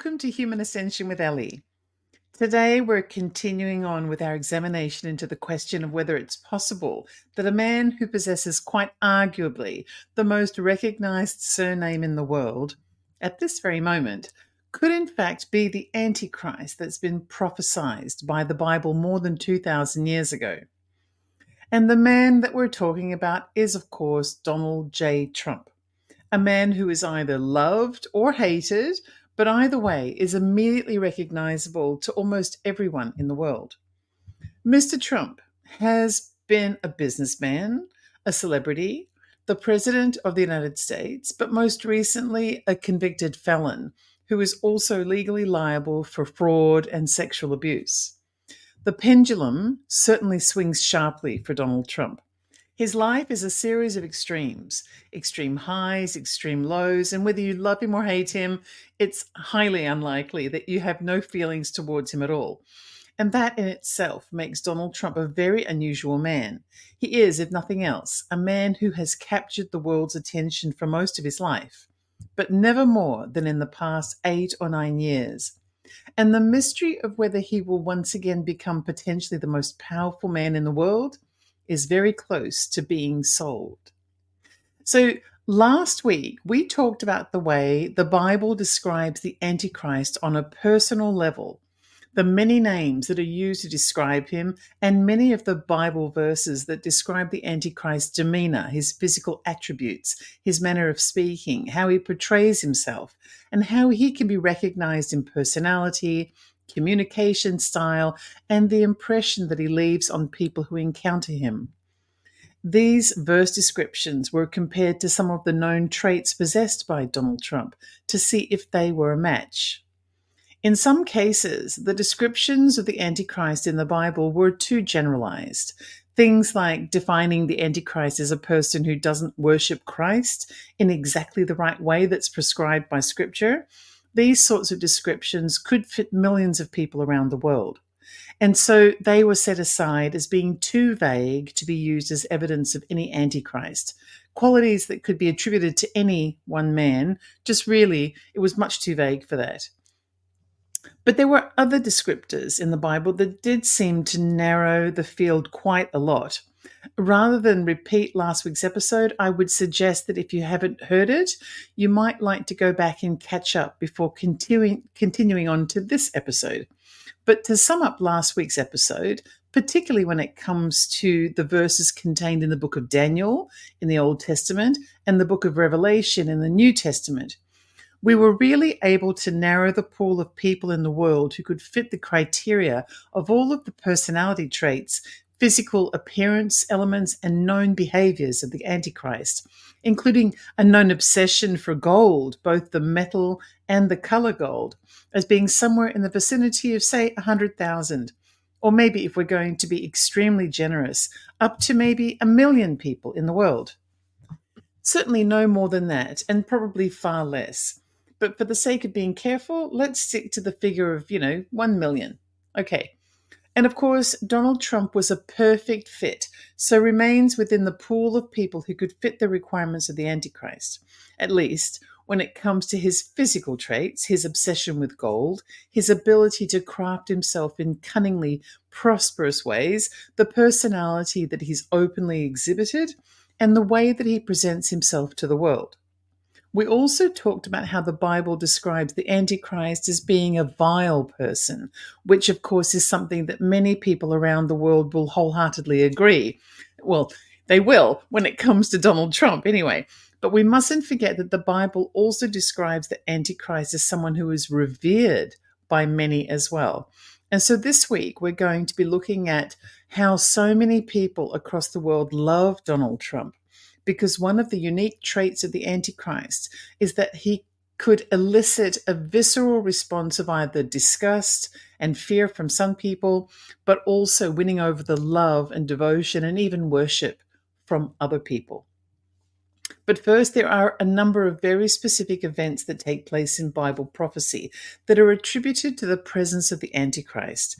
welcome to Human Ascension with Ellie. Today, we're continuing on with our examination into the question of whether it's possible that a man who possesses quite arguably the most recognized surname in the world at this very moment could in fact be the Antichrist that's been prophesied by the Bible more than 2,000 years ago. And the man that we're talking about is, of course, Donald J. Trump, a man who is either loved or hated, but either way is immediately recognizable to almost everyone in the world. Mr. Trump has been a businessman, a celebrity, the president of the United States, but most recently a convicted felon who is also legally liable for fraud and sexual abuse. The pendulum certainly swings sharply for Donald Trump. His life is a series of extremes, extreme highs, extreme lows, and whether you love him or hate him, it's highly unlikely that you have no feelings towards him at all. And that in itself makes Donald Trump a very unusual man. He is, if nothing else, a man who has captured the world's attention for most of his life, but never more than in the past 8 or 9 years. And the mystery of whether he will once again become potentially the most powerful man in the world is very close to being solved. So last week, we talked about the way the Bible describes the Antichrist on a personal level, the many names that are used to describe him, and many of the Bible verses that describe the Antichrist's demeanor, his physical attributes, his manner of speaking, how he portrays himself, and how he can be recognized in personality, communication style, and the impression that he leaves on people who encounter him. These verse descriptions were compared to some of the known traits possessed by Donald Trump to see if they were a match. In some cases, the descriptions of the Antichrist in the Bible were too generalized. Things like defining the Antichrist as a person who doesn't worship Christ in exactly the right way that's prescribed by Scripture. These sorts of descriptions could fit millions of people around the world. And so they were set aside as being too vague to be used as evidence of any Antichrist. Qualities that could be attributed to any one man, just really, it was much too vague for that. But there were other descriptors in the Bible that did seem to narrow the field quite a lot. Rather than repeat last week's episode, I would suggest that if you haven't heard it, you might like to go back and catch up before continuing on to this episode. But to sum up last week's episode, particularly when it comes to the verses contained in the book of Daniel in the Old Testament and the book of Revelation in the New Testament, we were really able to narrow the pool of people in the world who could fit the criteria of all of the personality traits, physical appearance elements, and known behaviors of the Antichrist, including a known obsession for gold, both the metal and the color gold, as being somewhere in the vicinity of, say, 100,000. Or maybe, if we're going to be extremely generous, up to maybe 1 million people in the world. Certainly no more than that, and probably far less. But for the sake of being careful, let's stick to the figure of, 1 million. Okay. And of course, Donald Trump was a perfect fit, so remains within the pool of people who could fit the requirements of the Antichrist. At least when it comes to his physical traits, his obsession with gold, his ability to craft himself in cunningly prosperous ways, the personality that he's openly exhibited, and the way that he presents himself to the world. We also talked about how the Bible describes the Antichrist as being a vile person, which of course is something that many people around the world will wholeheartedly agree. Well, they will when it comes to Donald Trump anyway. But we mustn't forget that the Bible also describes the Antichrist as someone who is revered by many as well. And so this week we're going to be looking at how so many people across the world love Donald Trump, because one of the unique traits of the Antichrist is that he could elicit a visceral response of either disgust and fear from some people, but also winning over the love and devotion and even worship from other people. But first, there are a number of very specific events that take place in Bible prophecy that are attributed to the presence of the Antichrist.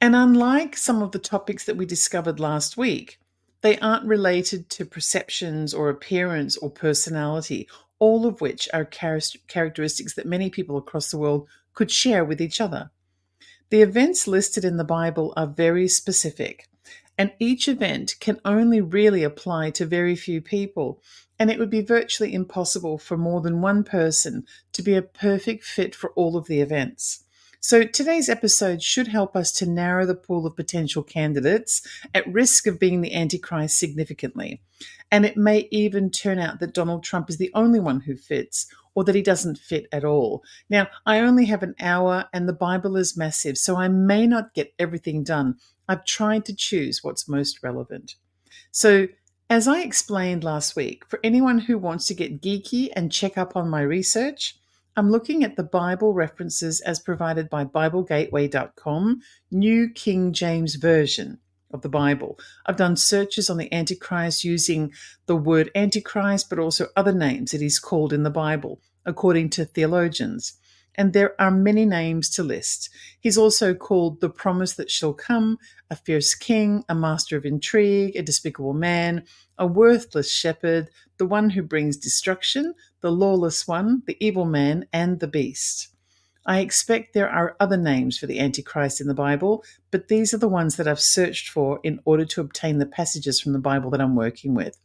And unlike some of the topics that we discovered last week, they aren't related to perceptions or appearance or personality, all of which are characteristics that many people across the world could share with each other. The events listed in the Bible are very specific, and each event can only really apply to very few people, and it would be virtually impossible for more than one person to be a perfect fit for all of the events. So today's episode should help us to narrow the pool of potential candidates at risk of being the Antichrist significantly. And it may even turn out that Donald Trump is the only one who fits, or that he doesn't fit at all. Now, I only have an hour and the Bible is massive, so I may not get everything done. I've tried to choose what's most relevant. So, as I explained last week, for anyone who wants to get geeky and check up on my research, I'm looking at the Bible references as provided by BibleGateway.com, New King James Version of the Bible. I've done searches on the Antichrist using the word Antichrist, but also other names that he's called in the Bible, according to theologians. And there are many names to list. He's also called the promise that shall come, a fierce king, a master of intrigue, a despicable man, a worthless shepherd, the one who brings destruction, the lawless one, the evil man, and the beast. I expect there are other names for the Antichrist in the Bible, but these are the ones that I've searched for in order to obtain the passages from the Bible that I'm working with.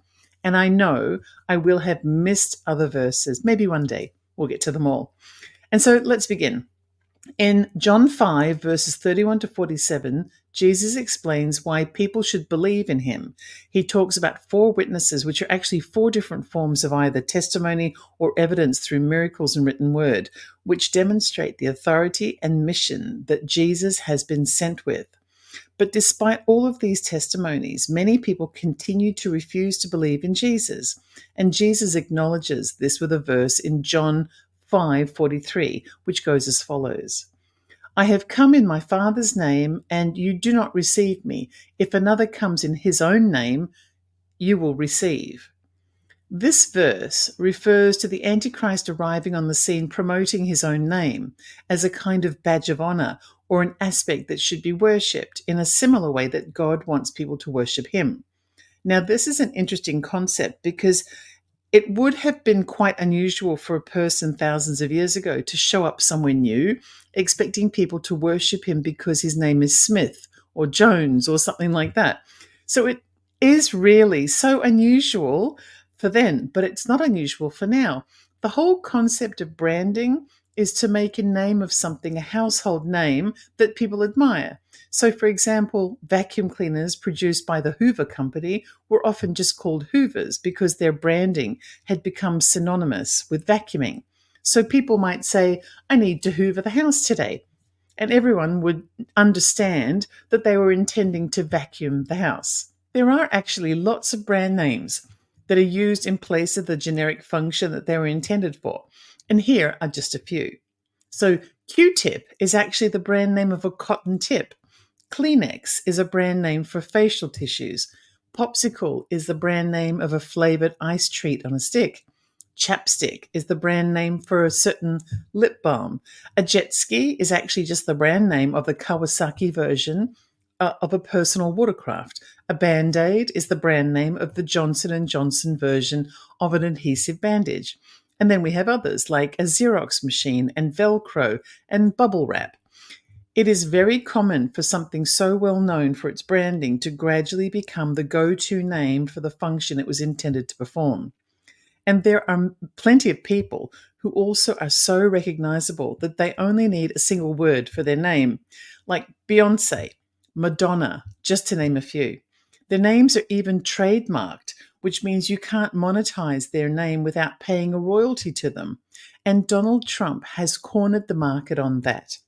And I know I will have missed other verses. Maybe one day we'll get to them all. And so let's begin. In John 5, verses 31 to 47, Jesus explains why people should believe in him. He talks about 4 witnesses, which are actually 4 different forms of either testimony or evidence through miracles and written word, which demonstrate the authority and mission that Jesus has been sent with. But despite all of these testimonies, many people continue to refuse to believe in Jesus. And Jesus acknowledges this with a verse in John 5:43, which goes as follows. I have come in my Father's name, and you do not receive me. If another comes in his own name, you will receive. This verse refers to the Antichrist arriving on the scene promoting his own name as a kind of badge of honor or an aspect that should be worshipped in a similar way that God wants people to worship him. Now, this is an interesting concept because it would have been quite unusual for a person thousands of years ago to show up somewhere new, expecting people to worship him because his name is Smith or Jones or something like that. So it is really so unusual for then, but it's not unusual for now. The whole concept of branding is to make a name of something a household name that people admire. So, for example, vacuum cleaners produced by the Hoover Company were often just called Hoovers because their branding had become synonymous with vacuuming. So people might say, I need to hoover the house today. And everyone would understand that they were intending to vacuum the house. There are actually lots of brand names that are used in place of the generic function that they were intended for. And here are just a few. So Q-tip is actually the brand name of a cotton tip. Kleenex is a brand name for facial tissues. Popsicle is the brand name of a flavored ice treat on a stick. Chapstick is the brand name for a certain lip balm. A jet ski is actually just the brand name of the Kawasaki version of a personal watercraft. A Band-Aid is the brand name of the Johnson & Johnson version of an adhesive bandage. And then we have others like a Xerox machine and Velcro and bubble wrap. It is very common for something so well known for its branding to gradually become the go-to name for the function it was intended to perform. And there are plenty of people who also are so recognizable that they only need a single word for their name, like Beyonce, Madonna, just to name a few. Their names are even trademarked, which means you can't monetize their name without paying a royalty to them. And Donald Trump has cornered the market on that.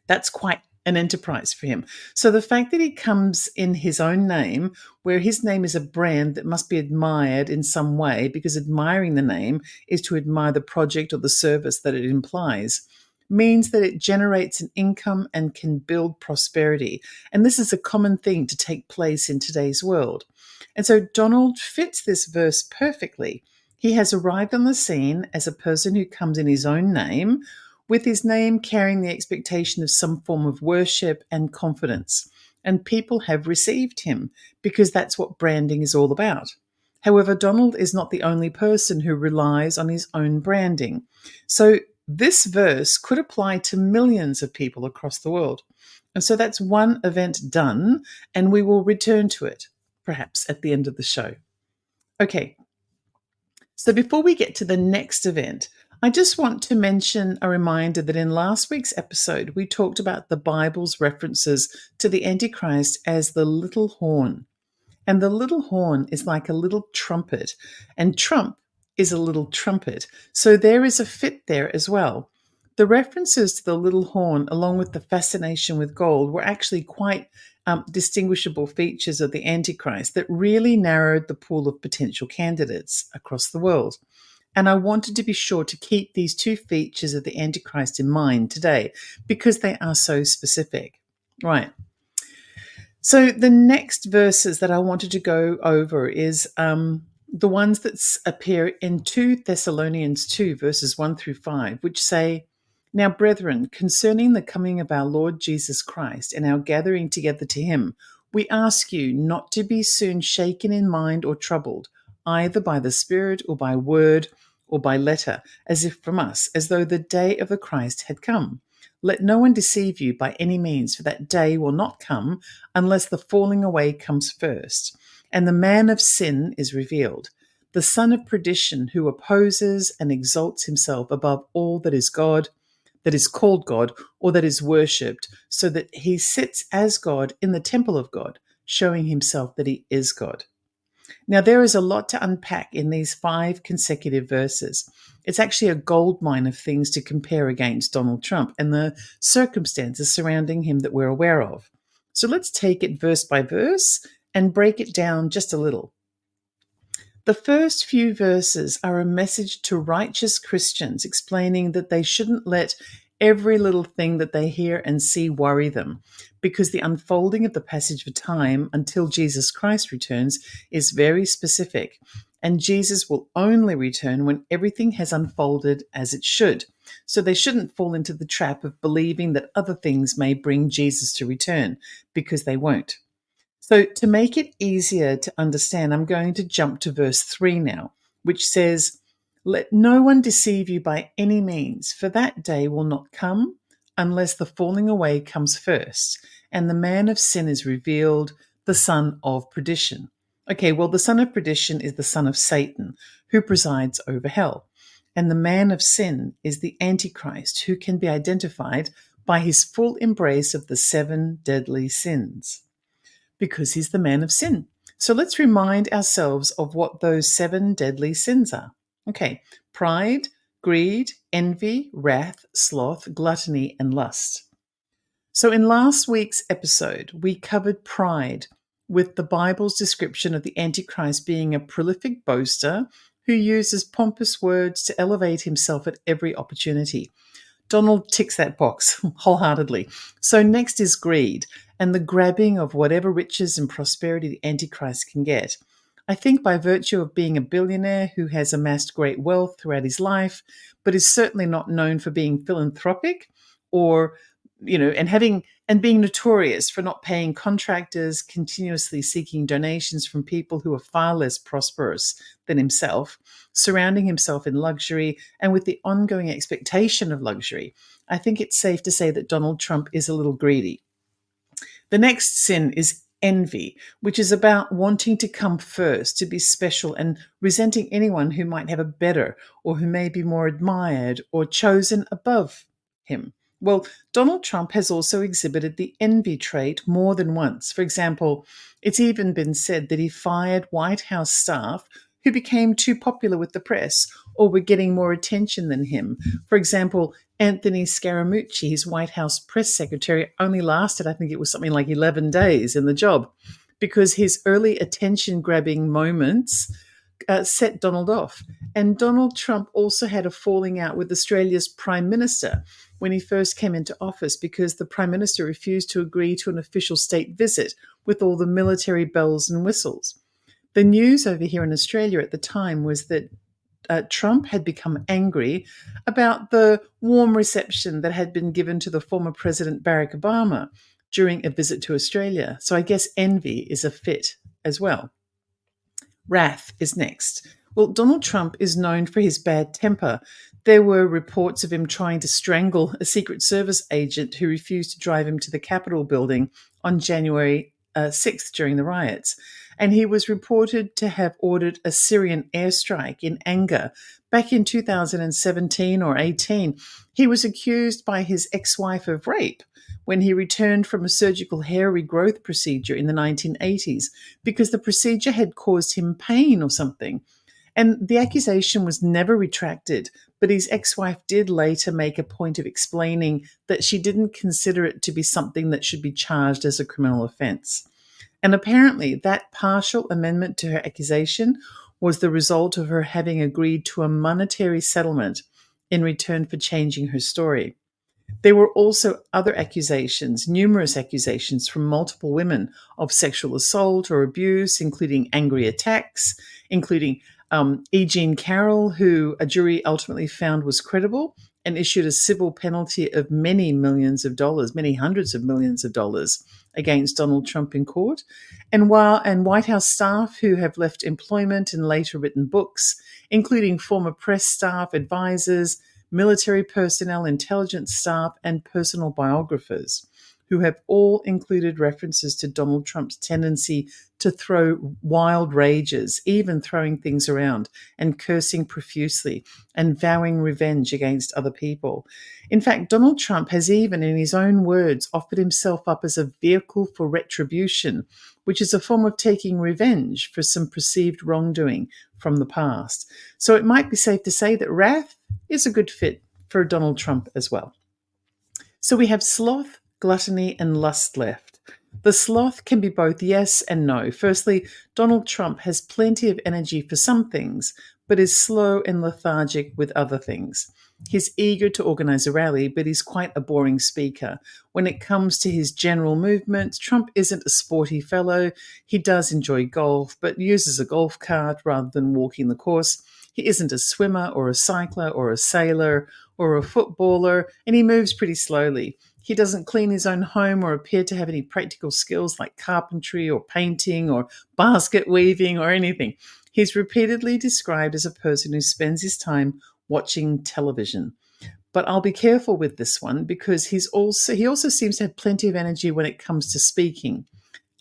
That's quite an enterprise for him. So the fact that he comes in his own name, where his name is a brand that must be admired in some way, because admiring the name is to admire the project or the service that it implies, means that it generates an income and can build prosperity. And this is a common thing to take place in today's world. And so Donald fits this verse perfectly. He has arrived on the scene as a person who comes in his own name, with his name carrying the expectation of some form of worship and confidence. And people have received him because that's what branding is all about. However, Donald is not the only person who relies on his own branding. So this verse could apply to millions of people across the world. And so that's one event done, and we will return to it, perhaps at the end of the show. Okay, so before we get to the next event, I just want to mention a reminder that in last week's episode, we talked about the Bible's references to the Antichrist as the little horn. And the little horn is like a little trumpet, and trump is a little trumpet. So there is a fit there as well. The references to the little horn, along with the fascination with gold, were actually quite distinguishable features of the Antichrist that really narrowed the pool of potential candidates across the world. And I wanted to be sure to keep these two features of the Antichrist in mind today because they are so specific. Right. So the next verses that I wanted to go over is the ones that appear in 2 Thessalonians 2, verses 1 through 5, which say, "Now, brethren, concerning the coming of our Lord Jesus Christ and our gathering together to him, we ask you not to be soon shaken in mind or troubled, either by the Spirit or by word or by letter, as if from us, as though the day of the Christ had come. Let no one deceive you by any means, for that day will not come unless the falling away comes first, and the man of sin is revealed, the son of perdition, who opposes and exalts himself above all that is God, that is called God, or that is worshipped, so that he sits as God in the temple of God, showing himself that he is God." Now, there is a lot to unpack in these 5 consecutive verses. It's actually a goldmine of things to compare against Donald Trump and the circumstances surrounding him that we're aware of. So let's take it verse by verse and break it down just a little. The first few verses are a message to righteous Christians explaining that they shouldn't let every little thing that they hear and see worry them, because the unfolding of the passage of time until Jesus Christ returns is very specific, and Jesus will only return when everything has unfolded as it should. So they shouldn't fall into the trap of believing that other things may bring Jesus to return, because they won't. So to make it easier to understand, I'm going to jump to verse 3 now, which says, "Let no one deceive you by any means, for that day will not come unless the falling away comes first, and the man of sin is revealed, the son of perdition." Okay, well, the son of perdition is the son of Satan, who presides over hell. And the man of sin is the Antichrist, who can be identified by his full embrace of the 7 deadly sins, because he's the man of sin. So let's remind ourselves of what those 7 deadly sins are. Okay, pride, greed, envy, wrath, sloth, gluttony, and lust. So in last week's episode, we covered pride with the Bible's description of the Antichrist being a prolific boaster who uses pompous words to elevate himself at every opportunity. Donald ticks that box wholeheartedly. So next is greed and the grabbing of whatever riches and prosperity the Antichrist can get. I think by virtue of being a billionaire who has amassed great wealth throughout his life, but is certainly not known for being philanthropic or, and being notorious for not paying contractors, continuously seeking donations from people who are far less prosperous than himself, surrounding himself in luxury and with the ongoing expectation of luxury. I think it's safe to say that Donald Trump is a little greedy. The next sin is envy, which is about wanting to come first, to be special, and resenting anyone who might have a better or who may be more admired or chosen above him. Well, Donald Trump has also exhibited the envy trait more than once. For example, it's even been said that he fired White House staff who became too popular with the press or were getting more attention than him. For example, Anthony Scaramucci, his White House press secretary, only lasted, I think it was something like 11 days in the job, because his early attention-grabbing moments set Donald off. And Donald Trump also had a falling out with Australia's Prime Minister when he first came into office, because the Prime Minister refused to agree to an official state visit with all the military bells and whistles. The news over here in Australia at the time was that Trump had become angry about the warm reception that had been given to the former President Barack Obama during a visit to Australia. So I guess envy is a fit as well. Wrath is next, Well, Donald Trump is known for his bad temper. There were reports of him trying to strangle a Secret Service agent who refused to drive him to the Capitol building on January 6th during the riots. And he was reported to have ordered a Syrian airstrike in anger. Back in 2017 or 18, he was accused by his ex-wife of rape when he returned from a surgical hair regrowth procedure in the 1980s because the procedure had caused him pain or something. And the accusation was never retracted, but his ex-wife did later make a point of explaining that she didn't consider it to be something that should be charged as a criminal offense. And apparently, that partial amendment to her accusation was the result of her having agreed to a monetary settlement in return for changing her story. There were also other accusations, numerous accusations from multiple women of sexual assault or abuse, including angry attacks, including E. Jean Carroll, who a jury ultimately found was credible and issued a civil penalty of many millions of dollars, many hundreds of millions of dollars against Donald Trump in court. And White House staff who have left employment and later written books, including former press staff, advisors, military personnel, intelligence staff, and personal biographers, who have all included references to Donald Trump's tendency to throw wild rages, even throwing things around and cursing profusely and vowing revenge against other people. In fact, Donald Trump has even, in his own words, offered himself up as a vehicle for retribution, which is a form of taking revenge for some perceived wrongdoing from the past. So it might be safe to say that wrath is a good fit for Donald Trump as well. So we have sloth, gluttony, and lust left. The sloth can be both yes and no. Firstly, Donald Trump has plenty of energy for some things, but is slow and lethargic with other things. He's eager to organize a rally, but he's quite a boring speaker. When it comes to his general movements, Trump isn't a sporty fellow. He does enjoy golf, but uses a golf cart rather than walking the course. He isn't a swimmer or a cycler or a sailor or a footballer, and he moves pretty slowly. He doesn't clean his own home or appear to have any practical skills like carpentry or painting or basket weaving or anything. He's repeatedly described as a person who spends his time watching television. But I'll be careful with this one because he also seems to have plenty of energy when it comes to speaking.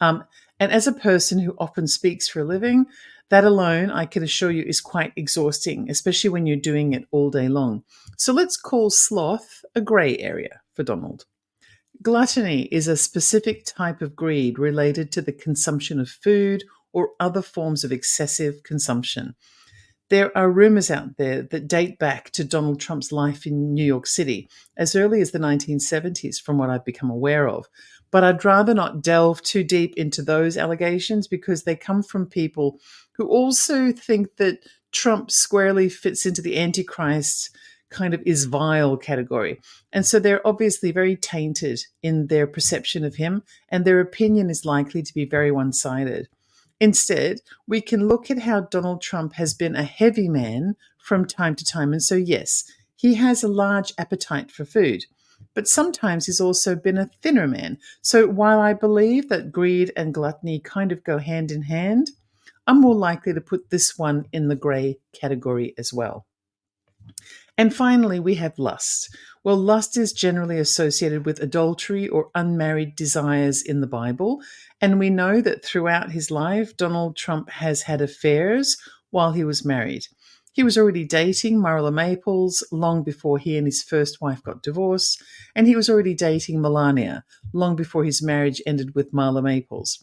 And as a person who often speaks for a living, that alone, I can assure you, is quite exhausting, especially when you're doing it all day long. So let's call sloth a grey area for Donald. Gluttony is a specific type of greed related to the consumption of food or other forms of excessive consumption. There are rumors out there that date back to Donald Trump's life in New York City as early as the 1970s, from what I've become aware of. But I'd rather not delve too deep into those allegations because they come from people who also think that Trump squarely fits into the AntiChrist kind of is vile category. And so they're obviously very tainted in their perception of him, and their opinion is likely to be very one-sided. Instead, we can look at how Donald Trump has been a heavy man from time to time. And so, yes, he has a large appetite for food, but sometimes he's also been a thinner man. So while I believe that greed and gluttony kind of go hand in hand, I'm more likely to put this one in the grey category as well. And finally, we have lust. Well, lust is generally associated with adultery or unmarried desires in the Bible. And we know that throughout his life, Donald Trump has had affairs while he was married. He was already dating Marla Maples long before he and his first wife got divorced. And he was already dating Melania long before his marriage ended with Marla Maples.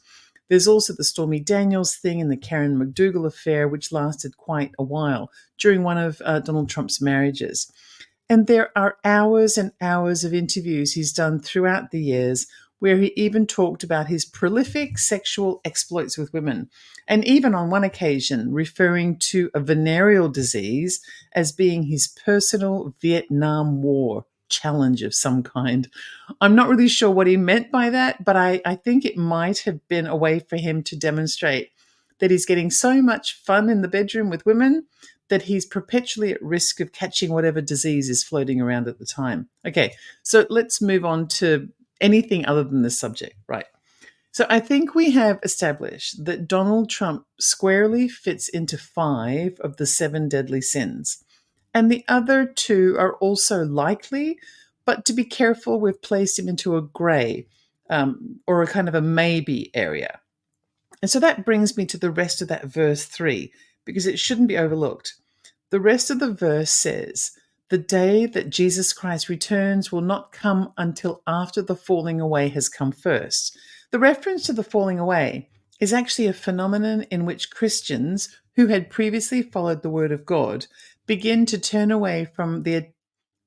There's also the Stormy Daniels thing and the Karen McDougal affair, which lasted quite a while during one of Donald Trump's marriages. And there are hours and hours of interviews he's done throughout the years where he even talked about his prolific sexual exploits with women, and even on one occasion referring to a venereal disease as being his personal Vietnam War challenge of some kind. I'm not really sure what he meant by that, but I think it might have been a way for him to demonstrate that he's getting so much fun in the bedroom with women that he's perpetually at risk of catching whatever disease is floating around at the time. Okay, so let's move on to anything other than this subject, right? So I think we have established that Donald Trump squarely fits into 5 of the 7 deadly sins. And the other 2 are also likely, but to be careful, we've placed him into a grey or a kind of a maybe area. And so that brings me to the rest of that verse 3, because it shouldn't be overlooked. The rest of the verse says, "The day that Jesus Christ returns will not come until after the falling away has come first." The reference to the falling away is actually a phenomenon in which Christians who had previously followed the word of God begin to turn away from the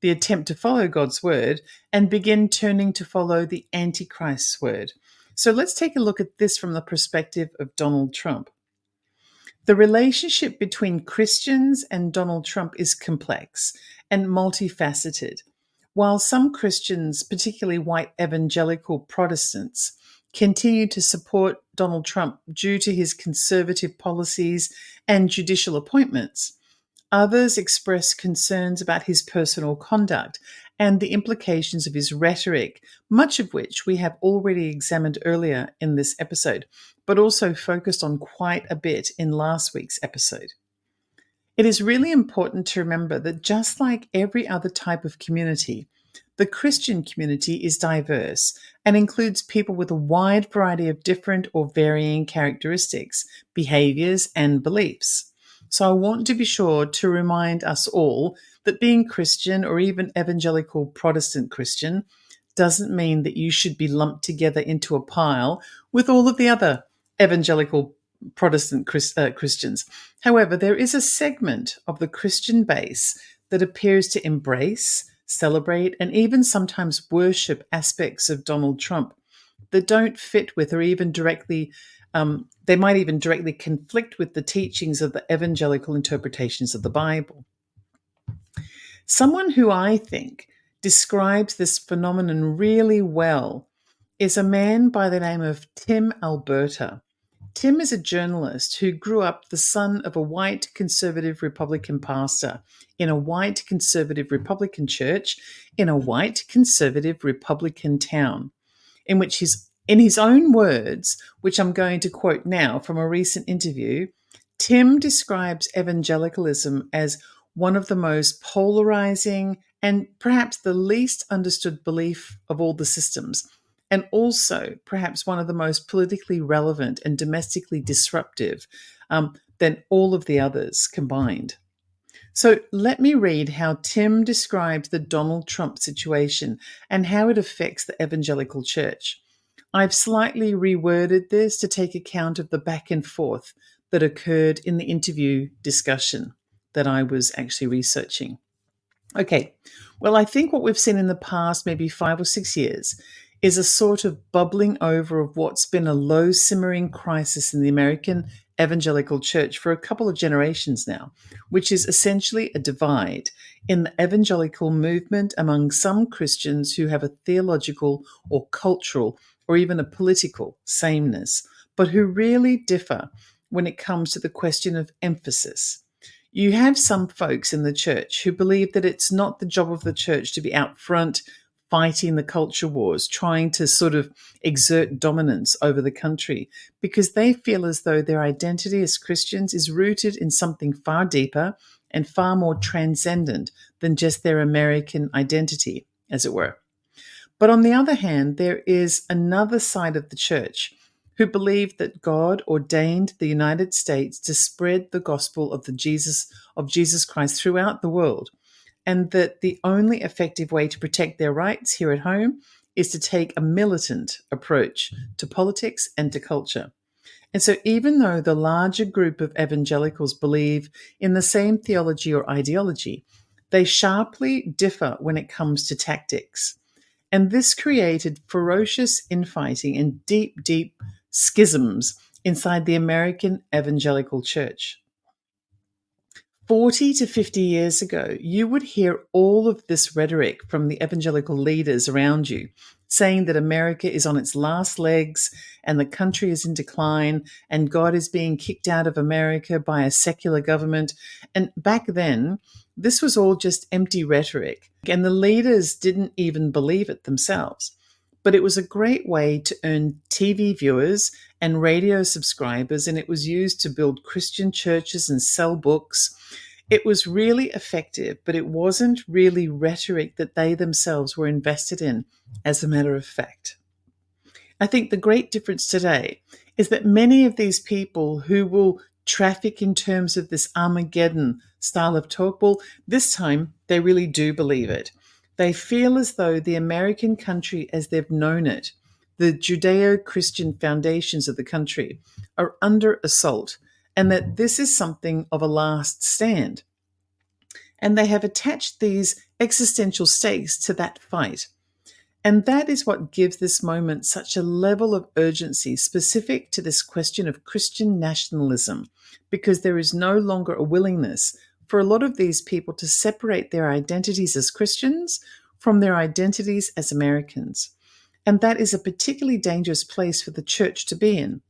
attempt to follow God's word and begin turning to follow the Antichrist's word. So let's take a look at this from the perspective of Donald Trump. The relationship between Christians and Donald Trump is complex and multifaceted. While some Christians, particularly white evangelical Protestants, continue to support Donald Trump due to his conservative policies and judicial appointments, others express concerns about his personal conduct and the implications of his rhetoric, much of which we have already examined earlier in this episode, but also focused on quite a bit in last week's episode. It is really important to remember that just like every other type of community, the Christian community is diverse and includes people with a wide variety of different or varying characteristics, behaviors, and beliefs. So I want to be sure to remind us all that being Christian or even evangelical Protestant Christian doesn't mean that you should be lumped together into a pile with all of the other evangelical Protestant Christians. However, there is a segment of the Christian base that appears to embrace, celebrate, and even sometimes worship aspects of Donald Trump that don't fit with or even directly they might even directly conflict with the teachings of the evangelical interpretations of the Bible. Someone who I think describes this phenomenon really well is a man by the name of Tim Alberta. Tim is a journalist who grew up the son of a white conservative Republican pastor in a white conservative Republican church in a white conservative Republican town, in his own words, which I'm going to quote now from a recent interview, Tim describes evangelicalism as one of the most polarizing and perhaps the least understood belief of all the systems, and also perhaps one of the most politically relevant and domestically disruptive than all of the others combined. So let me read how Tim described the Donald Trump situation and how it affects the evangelical church. I've slightly reworded this to take account of the back and forth that occurred in the interview discussion that I was actually researching. Okay, well, I think what we've seen in the past, maybe 5 or 6 years, is a sort of bubbling over of what's been a low simmering crisis in the American evangelical church for a couple of generations now, which is essentially a divide in the evangelical movement among some Christians who have a theological or cultural or even a political sameness, but who really differ when it comes to the question of emphasis. You have some folks in the church who believe that it's not the job of the church to be out front fighting the culture wars, trying to sort of exert dominance over the country, because they feel as though their identity as Christians is rooted in something far deeper and far more transcendent than just their American identity, as it were. But on the other hand, there is another side of the church who believe that God ordained the United States to spread the gospel of Jesus Christ throughout the world, and that the only effective way to protect their rights here at home is to take a militant approach to politics and to culture. And so even though the larger group of evangelicals believe in the same theology or ideology, they sharply differ when it comes to tactics. And this created ferocious infighting and deep, deep schisms inside the American evangelical church. 40 to 50 years ago, you would hear all of this rhetoric from the evangelical leaders around you, saying that America is on its last legs and the country is in decline and God is being kicked out of America by a secular government. And back then, this was all just empty rhetoric, and the leaders didn't even believe it themselves. but it was a great way to earn TV viewers and radio subscribers, and it was used to build Christian churches and sell books. It was really effective, but it wasn't really rhetoric that they themselves were invested in, as a matter of fact. I think the great difference today is that many of these people who will traffic in terms of this Armageddon style of talk, well, this time they really do believe it. They feel as though the American country as they've known it, the Judeo-Christian foundations of the country, are under assault, and that this is something of a last stand. And they have attached these existential stakes to that fight. And that is what gives this moment such a level of urgency specific to this question of Christian nationalism, because there is no longer a willingness for a lot of these people to separate their identities as Christians from their identities as Americans. And that is a particularly dangerous place for the church to be in.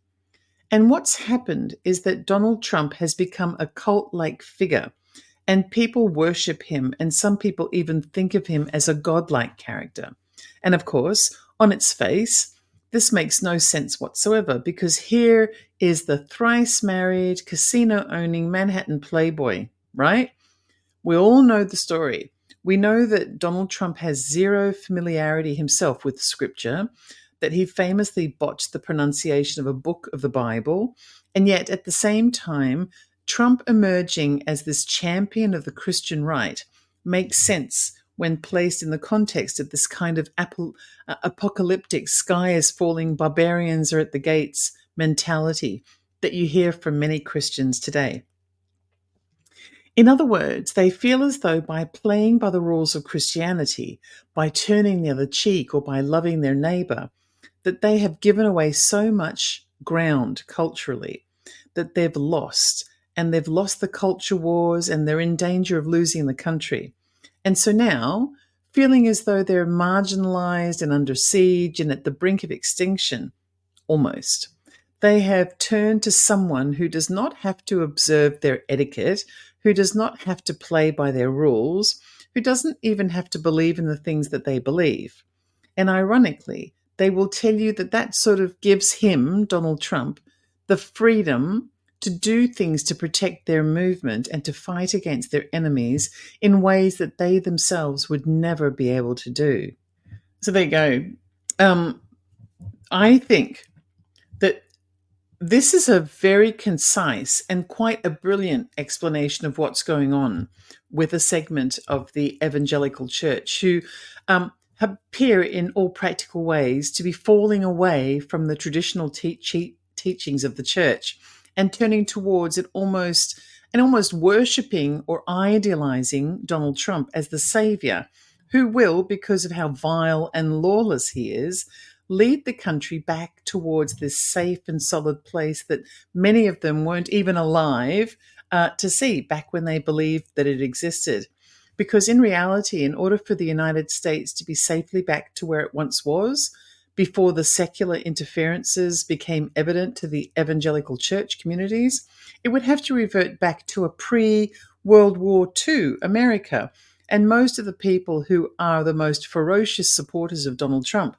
And what's happened is that Donald Trump has become a cult-like figure, and people worship him, and some people even think of him as a godlike character. And of course, on its face, this makes no sense whatsoever, because here is the thrice married, casino owning Manhattan playboy, right? We all know the story. We know that Donald Trump has zero familiarity himself with scripture, that he famously botched the pronunciation of a book of the Bible, and yet at the same time, Trump emerging as this champion of the Christian right makes sense when placed in the context of this kind of apocalyptic sky is falling, barbarians are at the gates mentality that you hear from many Christians today. In other words, they feel as though by playing by the rules of Christianity, by turning the other cheek or by loving their neighbor, that they have given away so much ground culturally that they've lost, and they've lost the culture wars, and they're in danger of losing the country. And so now, feeling as though they're marginalized and under siege and at the brink of extinction, almost, they have turned to someone who does not have to observe their etiquette, who does not have to play by their rules, who doesn't even have to believe in the things that they believe. And ironically, they will tell you that that sort of gives him, Donald Trump, the freedom to do things to protect their movement and to fight against their enemies in ways that they themselves would never be able to do. So there you go. I think that this is a very concise and quite a brilliant explanation of what's going on with a segment of the evangelical church who appear in all practical ways to be falling away from the traditional teachings of the church and turning towards it almost worshipping or idealizing Donald Trump as the savior who will, because of how vile and lawless he is, lead the country back towards this safe and solid place that many of them weren't even alive to see back when they believed that it existed. Because in reality, in order for the United States to be safely back to where it once was, before the secular interferences became evident to the evangelical church communities, it would have to revert back to a pre-World War II America. And most of the people who are the most ferocious supporters of Donald Trump,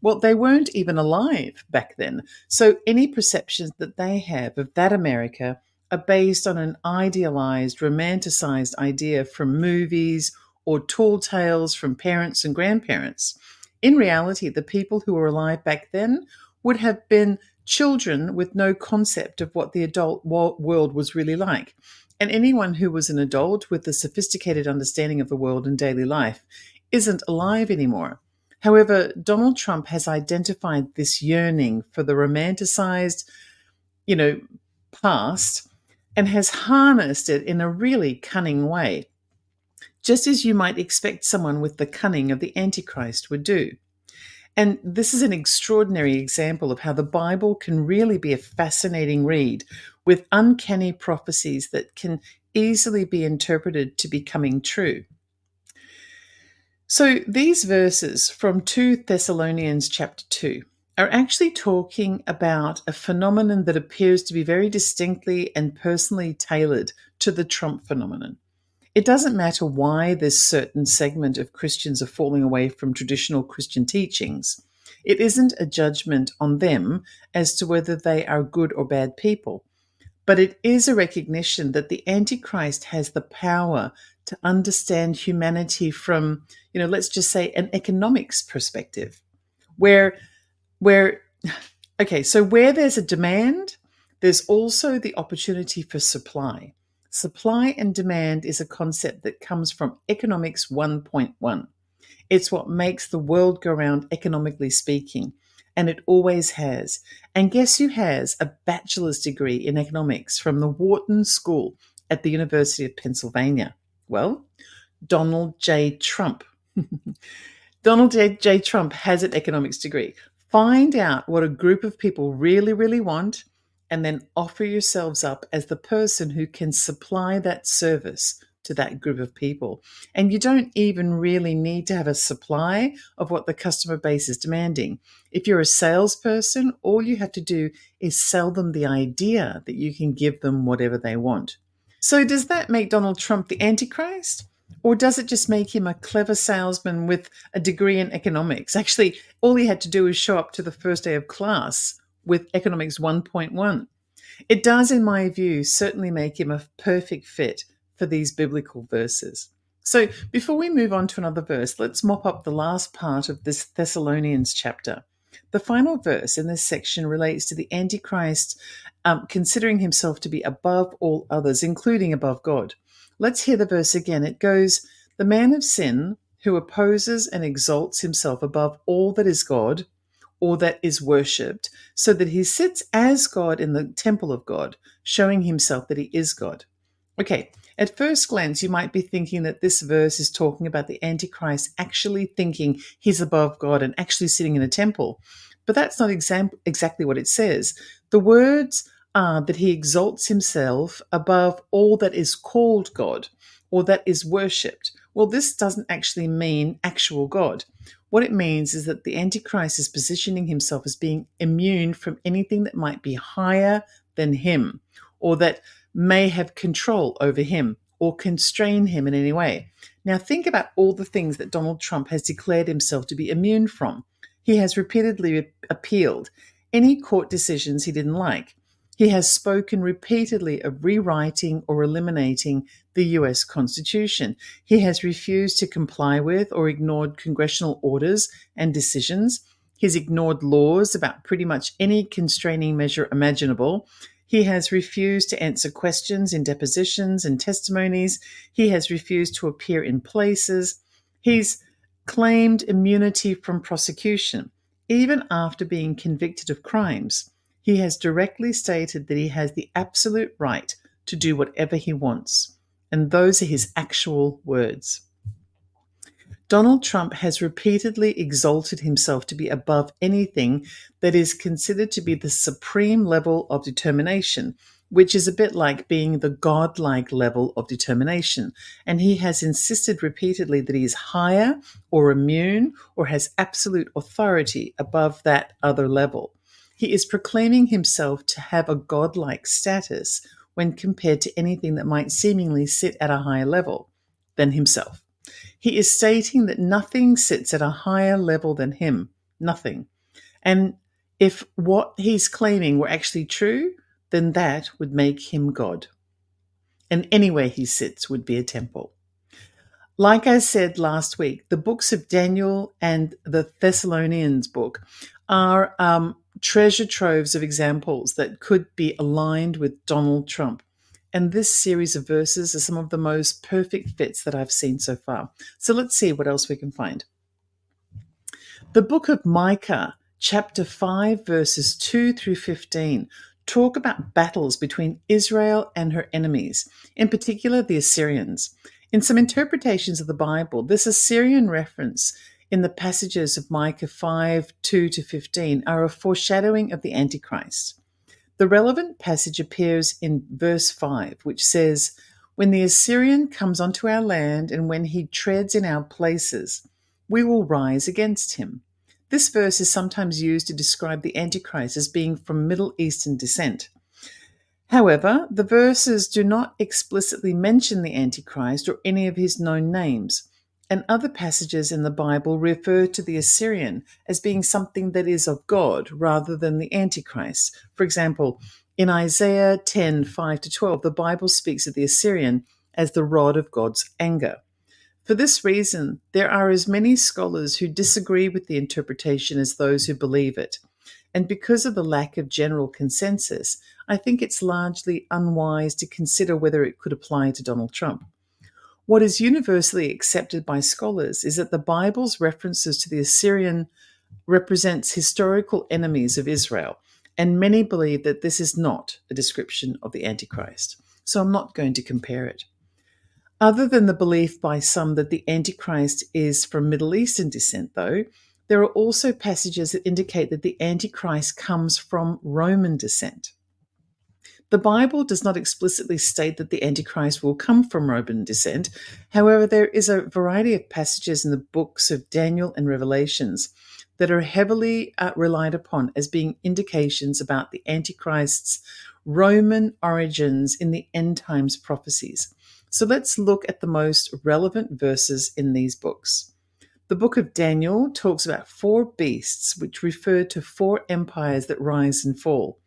well, they weren't even alive back then. So any perceptions that they have of that America are based on an idealized, romanticized idea from movies or tall tales from parents and grandparents. In reality, the people who were alive back then would have been children with no concept of what the adult world was really like. And anyone who was an adult with a sophisticated understanding of the world and daily life isn't alive anymore. However, Donald Trump has identified this yearning for the romanticized, past and has harnessed it in a really cunning way, just as you might expect someone with the cunning of the AntiChrist would do. And this is an extraordinary example of how the Bible can really be a fascinating read with uncanny prophecies that can easily be interpreted to be coming true. So these verses from 2 Thessalonians chapter 2 are actually talking about a phenomenon that appears to be very distinctly and personally tailored to the Trump phenomenon. It doesn't matter why this certain segment of Christians are falling away from traditional Christian teachings. It isn't a judgment on them as to whether they are good or bad people, but it is a recognition that the Antichrist has the power to understand humanity from, let's just say an economics perspective, where where okay, so where there's a demand, there's also the opportunity for supply. Supply and demand is a concept that comes from economics 1.1. It's what makes the world go round, economically speaking, and it always has. And guess who has a bachelor's degree in economics from the Wharton School at the University of Pennsylvania? Well, Donald J. Trump. Donald J. Trump has an economics degree. Find out what a group of people really, really want, and then offer yourselves up as the person who can supply that service to that group of people. And you don't even really need to have a supply of what the customer base is demanding. If you're a salesperson, all you have to do is sell them the idea that you can give them whatever they want. So does that make Donald Trump the Antichrist? Or does it just make him a clever salesman with a degree in economics? Actually, all he had to do was show up to the first day of class with economics 1.1. It does, in my view, certainly make him a perfect fit for these biblical verses. So before we move on to another verse, let's mop up the last part of this Thessalonians chapter. The final verse in this section relates to the Antichrist considering himself to be above all others, including above God. Let's hear the verse again. It goes, "The man of sin who opposes and exalts himself above all that is God or that is worshipped, so that he sits as God in the temple of God, showing himself that he is God." Okay, at first glance, you might be thinking that this verse is talking about the Antichrist actually thinking he's above God and actually sitting in a temple. But that's not exactly what it says. The words are that he exalts himself above all that is called God or that is worshipped. Well, this doesn't actually mean actual God. What it means is that the Antichrist is positioning himself as being immune from anything that might be higher than him or that may have control over him or constrain him in any way. Now, think about all the things that Donald Trump has declared himself to be immune from. He has repeatedly appealed any court decisions he didn't like. He has spoken repeatedly of rewriting or eliminating the US Constitution. He has refused to comply with or ignored congressional orders and decisions. He's ignored laws about pretty much any constraining measure imaginable. He has refused to answer questions in depositions and testimonies. He has refused to appear in places. He's claimed immunity from prosecution, even after being convicted of crimes. He has directly stated that he has the absolute right to do whatever he wants. And those are his actual words. Donald Trump has repeatedly exalted himself to be above anything that is considered to be the supreme level of determination, which is a bit like being the godlike level of determination. And he has insisted repeatedly that he is higher or immune or has absolute authority above that other level. He is proclaiming himself to have a godlike status when compared to anything that might seemingly sit at a higher level than himself. He is stating that nothing sits at a higher level than him, nothing. And if what he's claiming were actually true, then that would make him God. And anywhere he sits would be a temple. Like I said last week, the books of Daniel and the Thessalonians book are treasure troves of examples that could be aligned with Donald Trump. And this series of verses are some of the most perfect fits that I've seen so far. So let's see what else we can find. The book of Micah, chapter 5, verses 2 through 15, talk about battles between Israel and her enemies, in particular the Assyrians. In some interpretations of the Bible, this Assyrian reference in the passages of Micah 5, 2 to 15 are a foreshadowing of the Antichrist. The relevant passage appears in verse 5, which says, "When the Assyrian comes onto our land and when he treads in our places, we will rise against him." This verse is sometimes used to describe the Antichrist as being from Middle Eastern descent. However, the verses do not explicitly mention the Antichrist or any of his known names. And other passages in the Bible refer to the Assyrian as being something that is of God rather than the Antichrist. For example, in Isaiah 10:5-12, the Bible speaks of the Assyrian as the rod of God's anger. For this reason, there are as many scholars who disagree with the interpretation as those who believe it. And because of the lack of general consensus, I think it's largely unwise to consider whether it could apply to Donald Trump. What is universally accepted by scholars is that the Bible's references to the Assyrian represents historical enemies of Israel, and many believe that this is not a description of the Antichrist. So I'm not going to compare it. Other than the belief by some that the Antichrist is from Middle Eastern descent, though, there are also passages that indicate that the Antichrist comes from Roman descent. The Bible does not explicitly state that the Antichrist will come from Roman descent. However, there is a variety of passages in the books of Daniel and Revelations that are heavily relied upon as being indications about the Antichrist's Roman origins in the end times prophecies. So let's look at the most relevant verses in these books. The book of Daniel talks about 4 beasts, which refer to 4 empires that rise and fall.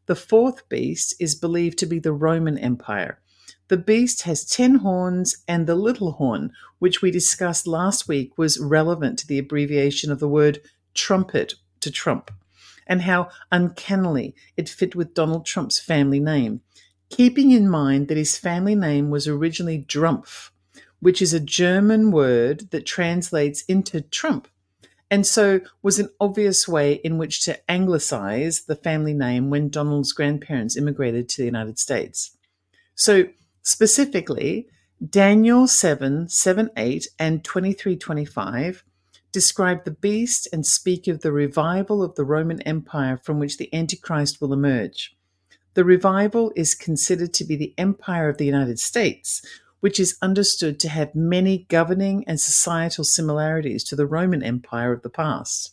The 4th beast is believed to be the Roman Empire. The beast has 10 horns, and the little horn, which we discussed last week, was relevant to the abbreviation of the word trumpet to Trump, and how uncannily it fit with Donald Trump's family name, keeping in mind that his family name was originally Drumpf, which is a German word that translates into Trump, and so was an obvious way in which to anglicize the family name when Donald's grandparents immigrated to the United States. So specifically, Daniel 7:7-8, and 23:25 describe the beast and speak of the revival of the Roman Empire from which the Antichrist will emerge. The revival is considered to be the empire of the United States, which is understood to have many governing and societal similarities to the Roman Empire of the past.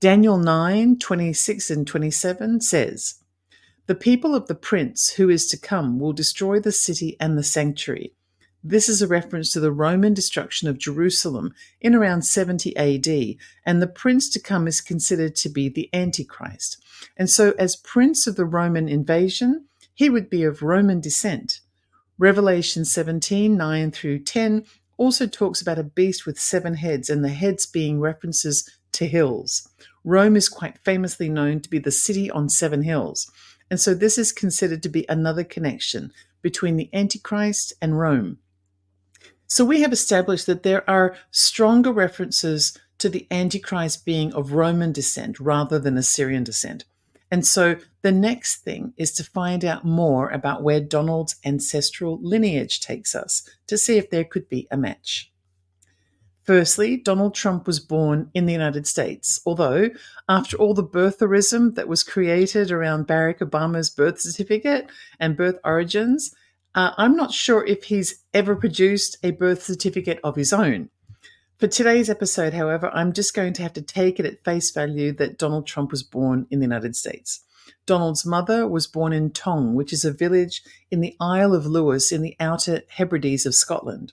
Daniel 9:26 and 27 says, "The people of the prince who is to come will destroy the city and the sanctuary." This is a reference to the Roman destruction of Jerusalem in around 70 AD, and the prince to come is considered to be the Antichrist. And so, as prince of the Roman invasion, he would be of Roman descent. Revelation 17:9-10 also talks about a beast with 7 heads, and the heads being references to hills. Rome is quite famously known to be the city on 7 hills, and so this is considered to be another connection between the Antichrist and Rome. So we have established that there are stronger references to the Antichrist being of Roman descent rather than Assyrian descent. And so the next thing is to find out more about where Donald's ancestral lineage takes us to see if there could be a match. Firstly, Donald Trump was born in the United States, although after all the birtherism that was created around Barack Obama's birth certificate and birth origins, I'm not sure if he's ever produced a birth certificate of his own. For today's episode, however, I'm just going to have to take it at face value that Donald Trump was born in the United States. Donald's mother was born in Tong, which is a village in the Isle of Lewis in the Outer Hebrides of Scotland.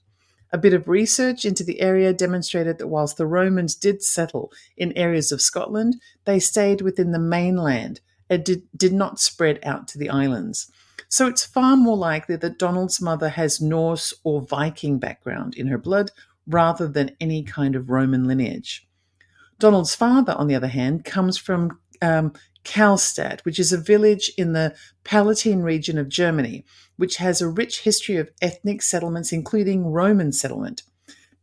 A bit of research into the area demonstrated that whilst the Romans did settle in areas of Scotland, they stayed within the mainland and did not spread out to the islands. So it's far more likely that Donald's mother has Norse or Viking background in her blood rather than any kind of Roman lineage. Donald's father, on the other hand, comes from Karlstadt, which is a village in the Palatine region of Germany, which has a rich history of ethnic settlements, including Roman settlement.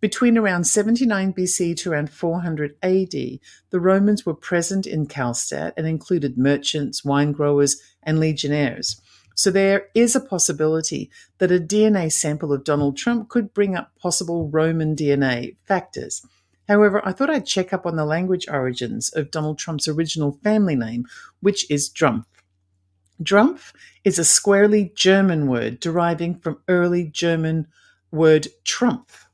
Between around 79 BC to around 400 AD, the Romans were present in Karlstadt and included merchants, wine growers, and legionnaires. So there is a possibility that a DNA sample of Donald Trump could bring up possible Roman DNA factors. However, I thought I'd check up on the language origins of Donald Trump's original family name, which is Drumpf. Drumpf is a squarely German word deriving from early German word Trumpf,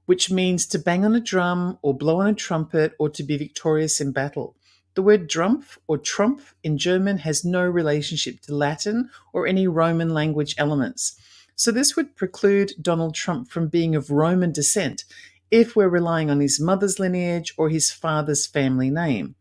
which means to bang on a drum or blow on a trumpet or to be victorious in battle. The word Drumpf or Trumpf in German has no relationship to Latin or any Roman language elements. So this would preclude Donald Trump from being of Roman descent, if we're relying on his mother's lineage or his father's family name.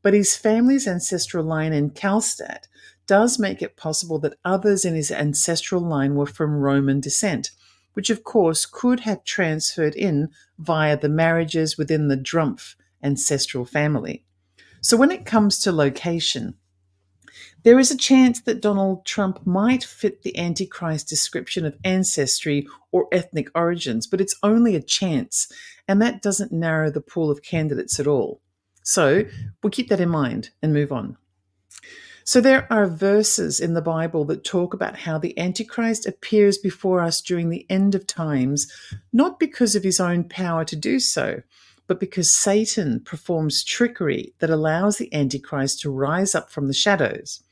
But his family's ancestral line in Kalstadt does make it possible that others in his ancestral line were from Roman descent, which of course could have transferred in via the marriages within the Drumpf ancestral family. So when it comes to location, there is a chance that Donald Trump might fit the Antichrist description of ancestry or ethnic origins, but it's only a chance, and that doesn't narrow the pool of candidates at all. So we'll keep that in mind and move on. So there are verses in the Bible that talk about how the Antichrist appears before us during the end of times, not because of his own power to do so, but because Satan performs trickery that allows the Antichrist to rise up from the shadows.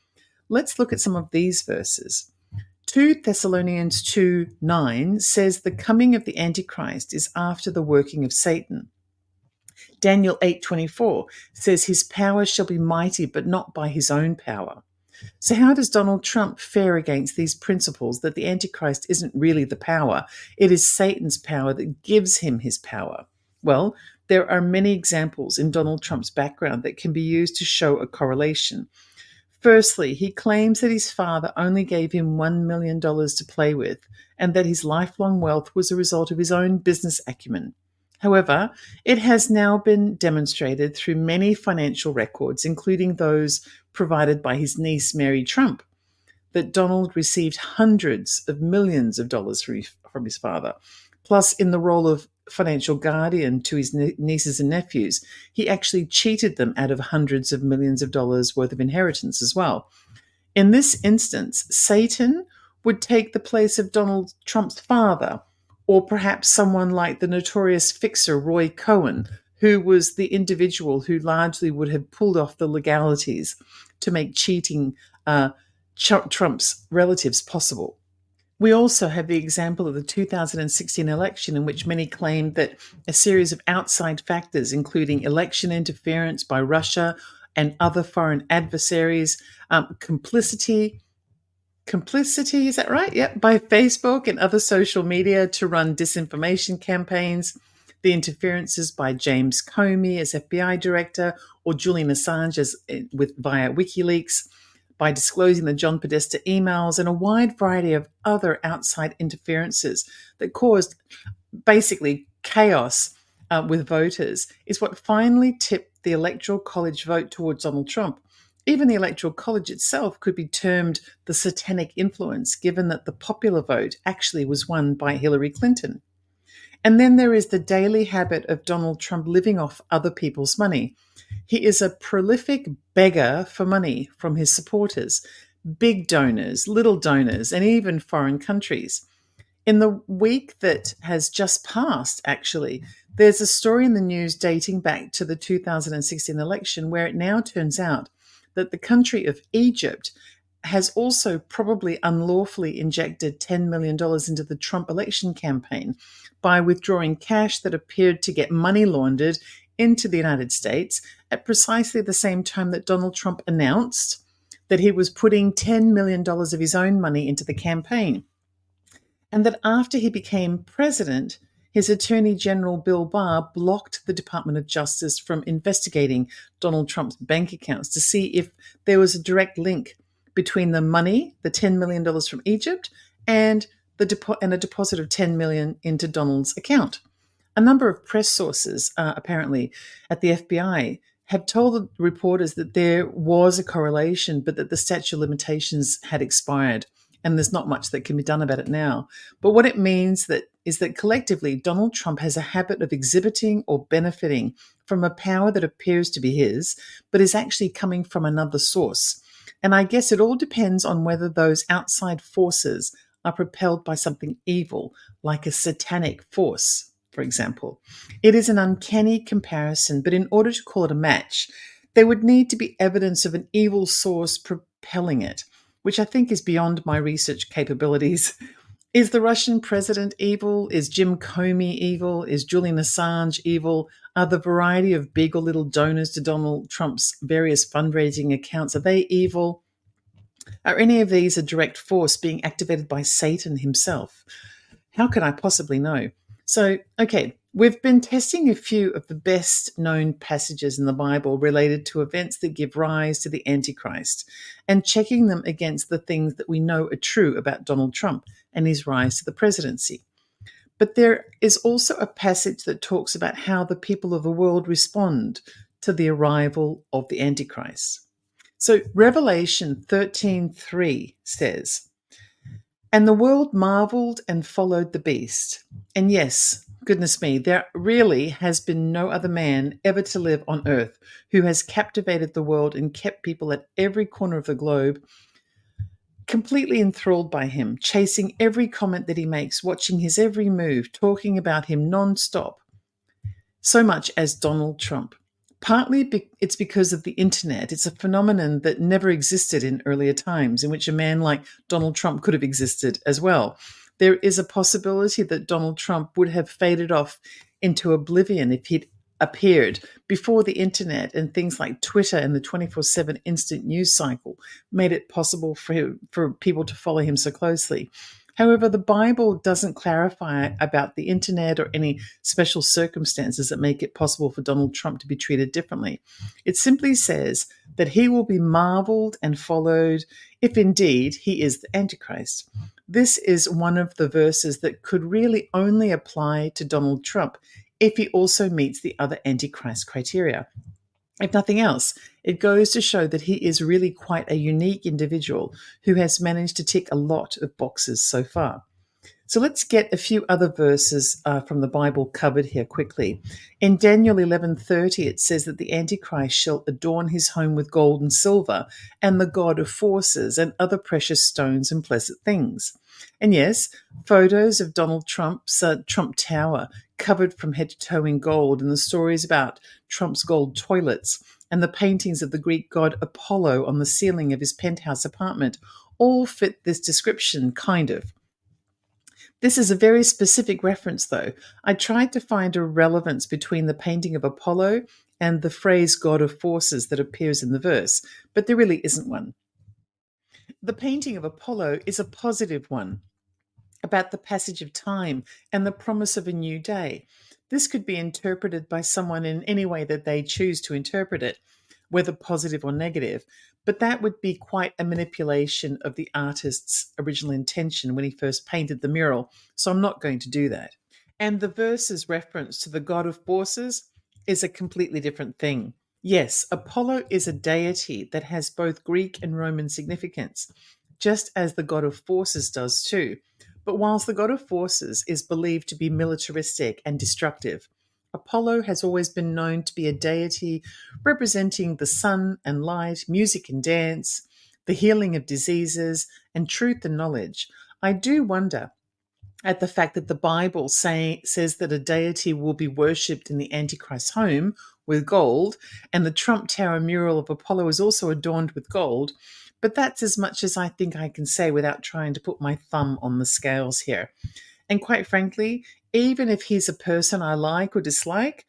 Let's look at some of these verses. 2 Thessalonians 2:9 says the coming of the Antichrist is after the working of Satan. Daniel 8:24 says his power shall be mighty, but not by his own power. So how does Donald Trump fare against these principles that the Antichrist isn't really the power? It is Satan's power that gives him his power. Well, there are many examples in Donald Trump's background that can be used to show a correlation. Firstly, he claims that his father only gave him $1 million to play with and that his lifelong wealth was a result of his own business acumen. However, it has now been demonstrated through many financial records, including those provided by his niece, Mary Trump, that Donald received hundreds of millions of dollars from his father. Plus, in the role of financial guardian to his nieces and nephews, he actually cheated them out of hundreds of millions of dollars worth of inheritance as well. In this instance, Satan would take the place of Donald Trump's father, or perhaps someone like the notorious fixer Roy Cohn, who was the individual who largely would have pulled off the legalities to make cheating Trump's relatives possible. We also have the example of the 2016 election, in which many claimed that a series of outside factors, including election interference by Russia and other foreign adversaries, complicity, is that right? Yep, by Facebook and other social media to run disinformation campaigns, the interferences by James Comey as FBI director, or Julian Assange via WikiLeaks, by disclosing the John Podesta emails, and a wide variety of other outside interferences that caused basically chaos with voters, is what finally tipped the Electoral College vote towards Donald Trump. Even the Electoral College itself could be termed the satanic influence, given that the popular vote actually was won by Hillary Clinton. And then there is the daily habit of Donald Trump living off other people's money. He is a prolific beggar for money from his supporters, big donors, little donors, and even foreign countries. In the week that has just passed, actually, there's a story in the news dating back to the 2016 election where it now turns out that the country of Egypt has also probably unlawfully injected $10 million into the Trump election campaign by withdrawing cash that appeared to get money laundered into the United States at precisely the same time that Donald Trump announced that he was putting $10 million of his own money into the campaign. And that after he became president, his Attorney General Bill Barr blocked the Department of Justice from investigating Donald Trump's bank accounts to see if there was a direct link between the money, the $10 million from Egypt, and a deposit of $10 million into Donald's account. A number of press sources, apparently at the FBI, have told the reporters that there was a correlation, but that the statute of limitations had expired, and there's not much that can be done about it now. But what it means is that collectively, Donald Trump has a habit of exhibiting or benefiting from a power that appears to be his, but is actually coming from another source. And I guess it all depends on whether those outside forces are propelled by something evil, like a satanic force, for example. It is an uncanny comparison, but in order to call it a match, there would need to be evidence of an evil source propelling it, which I think is beyond my research capabilities. Is the Russian president evil? Is Jim Comey evil? Is Julian Assange evil? Are the variety of big or little donors to Donald Trump's various fundraising accounts, are they evil? Are any of these a direct force being activated by Satan himself? How can I possibly know? So, okay, We've been testing a few of the best known passages in the Bible related to events that give rise to the Antichrist and checking them against the things that we know are true about Donald Trump and his rise to the presidency. But there is also a passage that talks about how the people of the world respond to the arrival of the Antichrist. So Revelation 13:3 says, "And the world marveled and followed the beast." And yes, goodness me, there really has been no other man ever to live on earth who has captivated the world and kept people at every corner of the globe completely enthralled by him, chasing every comment that he makes, watching his every move, talking about him non-stop, so much as Donald Trump. Partly it's because of the internet. It's a phenomenon that never existed in earlier times, in which a man like Donald Trump could have existed as well. There is a possibility that Donald Trump would have faded off into oblivion if he'd appeared before the internet and things like Twitter and the 24/7 instant news cycle made it possible for people to follow him so closely. However, the Bible doesn't clarify about the internet or any special circumstances that make it possible for Donald Trump to be treated differently. It simply says that he will be marveled and followed if indeed he is the Antichrist. This is one of the verses that could really only apply to Donald Trump if he also meets the other Antichrist criteria. If nothing else, it goes to show that he is really quite a unique individual who has managed to tick a lot of boxes so far. So let's get a few other verses from the Bible covered here quickly. In Daniel 11:30, it says that the Antichrist shall adorn his home with gold and silver, and the god of forces and other precious stones and pleasant things. And yes, photos of Donald Trump's Trump Tower covered from head to toe in gold, and the stories about Trump's gold toilets, and the paintings of the Greek god Apollo on the ceiling of his penthouse apartment all fit this description, kind of. This is a very specific reference, though. I tried to find a relevance between the painting of Apollo and the phrase God of forces that appears in the verse, but there really isn't one. The painting of Apollo is a positive one about the passage of time and the promise of a new day. This could be interpreted by someone in any way that they choose to interpret it, whether positive or negative, but that would be quite a manipulation of the artist's original intention when he first painted the mural, so I'm not going to do that. And the verse's reference to the god of forces is a completely different thing. Yes, Apollo is a deity that has both Greek and Roman significance, just as the god of forces does too. But whilst the god of forces is believed to be militaristic and destructive, Apollo has always been known to be a deity representing the sun and light, music and dance, the healing of diseases, and truth and knowledge. I do wonder at the fact that the Bible says that a deity will be worshipped in the Antichrist's home with gold, and the Trump Tower mural of Apollo is also adorned with gold. But that's as much as I think I can say without trying to put my thumb on the scales here. And quite frankly, even if he's a person I like or dislike,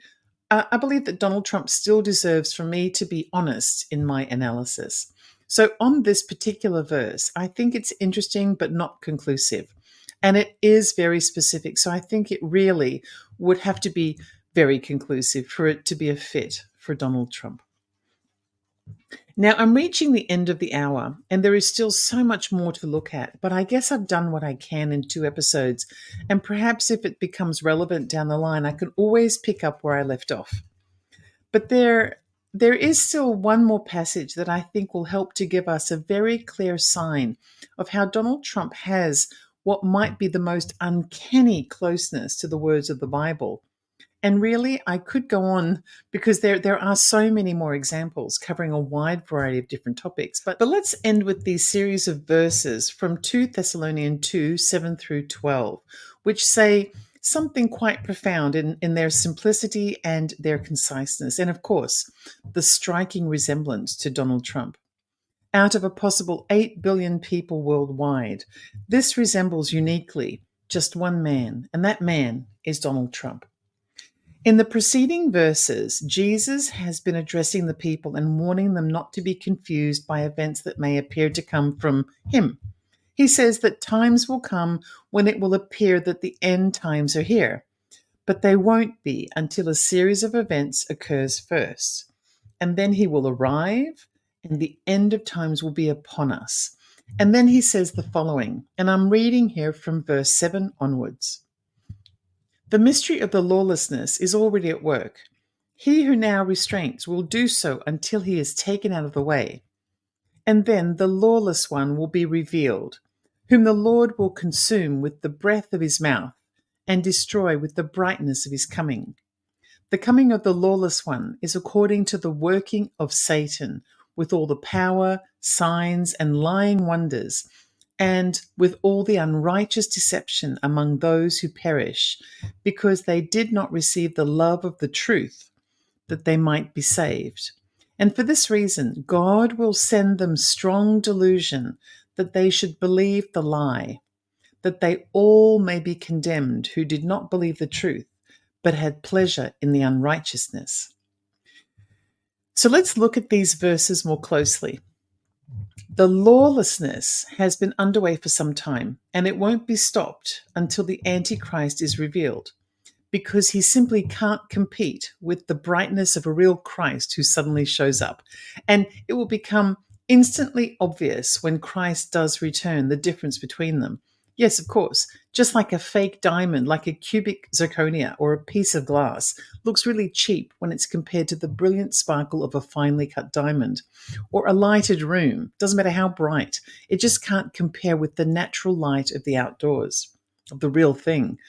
I believe that Donald Trump still deserves for me to be honest in my analysis. So on this particular verse, I think it's interesting but not conclusive. And it is very specific. So I think it really would have to be very conclusive for it to be a fit for Donald Trump. Now, I'm reaching the end of the hour, and there is still so much more to look at, but I guess I've done what I can in 2 episodes, and perhaps if it becomes relevant down the line, I can always pick up where I left off. But there is still one more passage that I think will help to give us a very clear sign of how Donald Trump has what might be the most uncanny closeness to the words of the Bible. And really, I could go on because there are so many more examples covering a wide variety of different topics. But let's end with these series of verses from 2 Thessalonians 2, 7 through 12, which say something quite profound in their simplicity and their conciseness. And of course, the striking resemblance to Donald Trump. Out of a possible 8 billion people worldwide, this resembles uniquely just one man, and that man is Donald Trump. In the preceding verses, Jesus has been addressing the people and warning them not to be confused by events that may appear to come from him. He says that times will come when it will appear that the end times are here. but they won't be until a series of events occurs first. And then he will arrive, and the end of times will be upon us. And then he says the following, and I'm reading here from verse 7 onwards. The mystery of the lawlessness is already at work. He who now restrains will do so until he is taken out of the way. And then the lawless one will be revealed, whom the Lord will consume with the breath of his mouth and destroy with the brightness of his coming. The coming of the lawless one is according to the working of Satan, with all the power, signs, and lying wonders, and with all the unrighteous deception among those who perish, because they did not receive the love of the truth, that they might be saved. And for this reason, God will send them strong delusion, that they should believe the lie, that they all may be condemned who did not believe the truth, but had pleasure in the unrighteousness. So let's look at these verses more closely. The lawlessness has been underway for some time, and it won't be stopped until the AntiChrist is revealed, because he simply can't compete with the brightness of a real Christ who suddenly shows up. And it will become instantly obvious when Christ does return, the difference between them. Yes, of course, just like a fake diamond, like a cubic zirconia or a piece of glass, looks really cheap when it's compared to the brilliant sparkle of a finely cut diamond. Or a lighted room, doesn't matter how bright, it just can't compare with the natural light of the outdoors, of the real thing.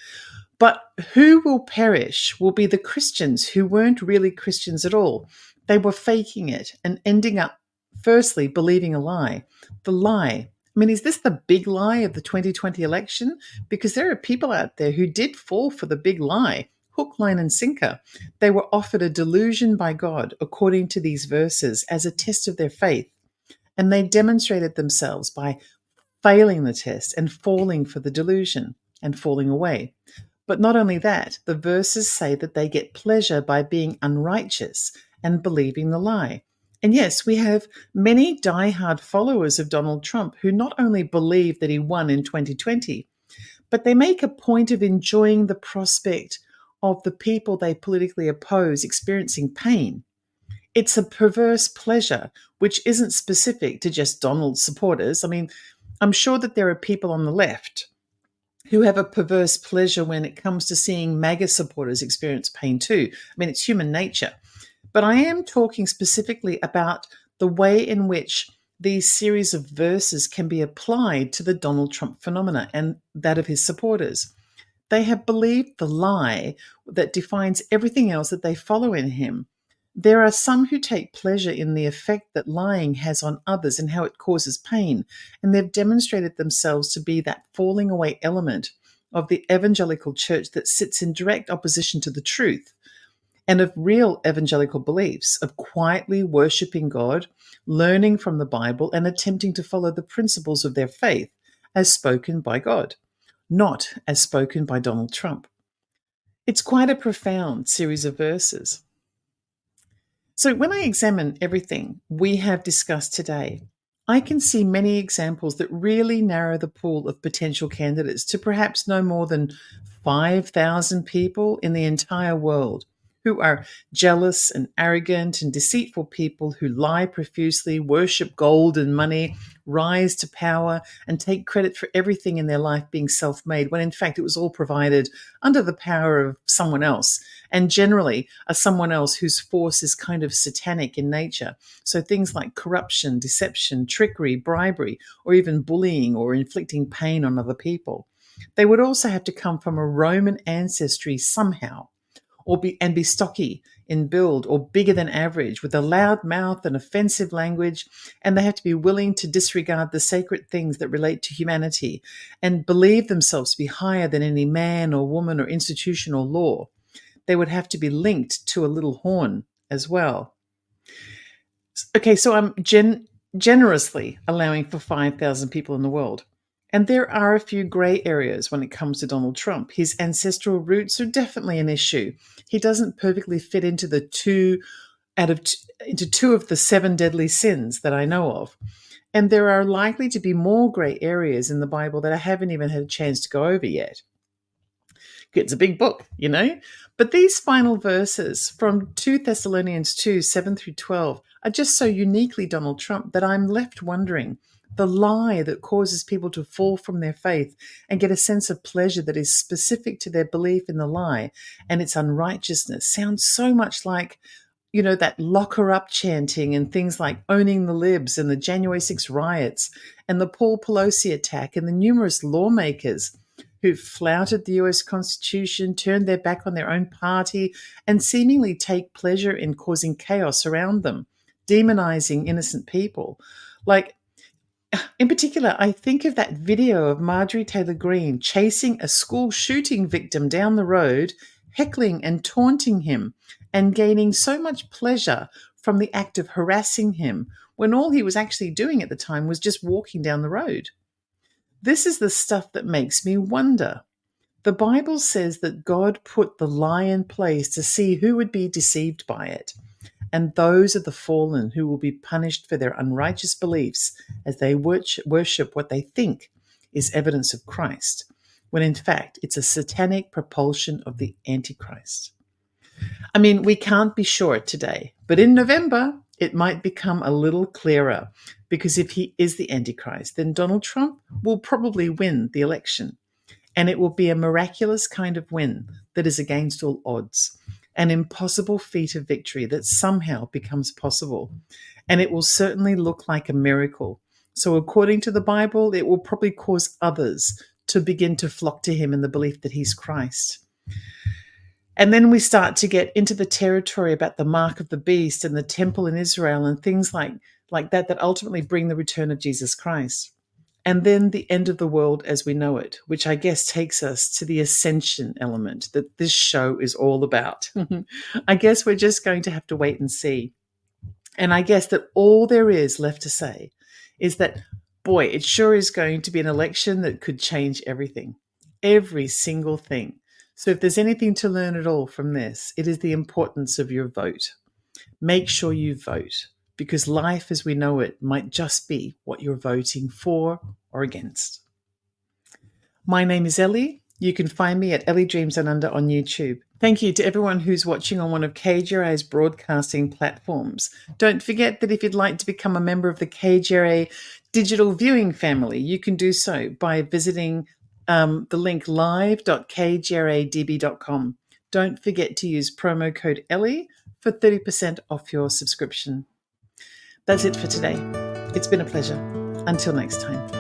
But who will perish will be the Christians who weren't really Christians at all. They were faking it and ending up, firstly, believing a lie. The lie. I mean, is this the big lie of the 2020 election? Because there are people out there who did fall for the big lie, hook, line, and sinker. They were offered a delusion by God, according to these verses, as a test of their faith. And they demonstrated themselves by failing the test and falling for the delusion and falling away. But not only that, the verses say that they get pleasure by being unrighteous and believing the lie. And yes, we have many diehard followers of Donald Trump who not only believe that he won in 2020, but they make a point of enjoying the prospect of the people they politically oppose experiencing pain. It's a perverse pleasure, which isn't specific to just Donald's supporters. I mean, I'm sure that there are people on the left who have a perverse pleasure when it comes to seeing MAGA supporters experience pain too. I mean, it's human nature. But I am talking specifically about the way in which these series of verses can be applied to the Donald Trump phenomena and that of his supporters. They have believed the lie that defines everything else that they follow in him. There are some who take pleasure in the effect that lying has on others and how it causes pain, and they've demonstrated themselves to be that falling away element of the evangelical church that sits in direct opposition to the truth and of real evangelical beliefs, of quietly worshipping God, learning from the Bible, and attempting to follow the principles of their faith as spoken by God, not as spoken by Donald Trump. It's quite a profound series of verses. So when I examine everything we have discussed today, I can see many examples that really narrow the pool of potential candidates to perhaps no more than 5,000 people in the entire world who are jealous and arrogant and deceitful people who lie profusely, worship gold and money, rise to power, and take credit for everything in their life being self-made, when in fact it was all provided under the power of someone else, and generally a someone else whose force is kind of satanic in nature. So things like corruption, deception, trickery, bribery, or even bullying or inflicting pain on other people. They would also have to come from a Roman ancestry somehow, or be stocky in build or bigger than average with a loud mouth and offensive language, and they have to be willing to disregard the sacred things that relate to humanity and believe themselves to be higher than any man or woman or institution or law. They would have to be linked to a little horn as well. Okay, so I'm generously allowing for 5,000 people in the world. And there are a few grey areas when it comes to Donald Trump. His ancestral roots are definitely an issue. He doesn't perfectly fit into two of the 7 deadly sins that I know of. And there are likely to be more grey areas in the Bible that I haven't even had a chance to go over yet. It's a big book, you know? But these final verses from 2 Thessalonians 2, 7 through 12 are just so uniquely Donald Trump that I'm left wondering the lie that causes people to fall from their faith and get a sense of pleasure that is specific to their belief in the lie and its unrighteousness sounds so much like, you know, that lock her up chanting and things like owning the libs and the January 6 riots and the Paul Pelosi attack and the numerous lawmakers who flouted the US Constitution, turned their back on their own party, and seemingly take pleasure in causing chaos around them, demonizing innocent people. Like, in particular, I think of that video of Marjorie Taylor Greene chasing a school shooting victim down the road, heckling and taunting him, and gaining so much pleasure from the act of harassing him when all he was actually doing at the time was just walking down the road. This is the stuff that makes me wonder. The Bible says that God put the lie in place to see who would be deceived by it. And those are the fallen who will be punished for their unrighteous beliefs as they worship what they think is evidence of Christ, when in fact it's a satanic propulsion of the AntiChrist. I mean, we can't be sure today, but in November, it might become a little clearer because if he is the Antichrist, then Donald Trump will probably win the election. And it will be a miraculous kind of win that is against all odds, an impossible feat of victory that somehow becomes possible. And it will certainly look like a miracle. So according to the Bible, it will probably cause others to begin to flock to him in the belief that he's Christ. And then we start to get into the territory about the mark of the beast and the temple in Israel and things like that ultimately bring the return of Jesus Christ. And then the end of the world as we know it, which I guess takes us to the ascension element that this show is all about. I guess we're just going to have to wait and see. And I guess that all there is left to say is that, boy, it sure is going to be an election that could change everything, every single thing. So if there's anything to learn at all from this, it is the importance of your vote. Make sure you vote, because life as we know it might just be what you're voting for or against. My name is Ellie. You can find me at Ellie Dreams and Under on YouTube. Thank you to everyone who's watching on one of KGRA's broadcasting platforms. Don't forget that if you'd like to become a member of the KGRA digital viewing family, you can do so by visiting the link live.kgradb.com. Don't forget to use promo code Ellie for 30% off your subscription. That's it for today. It's been a pleasure. Until next time.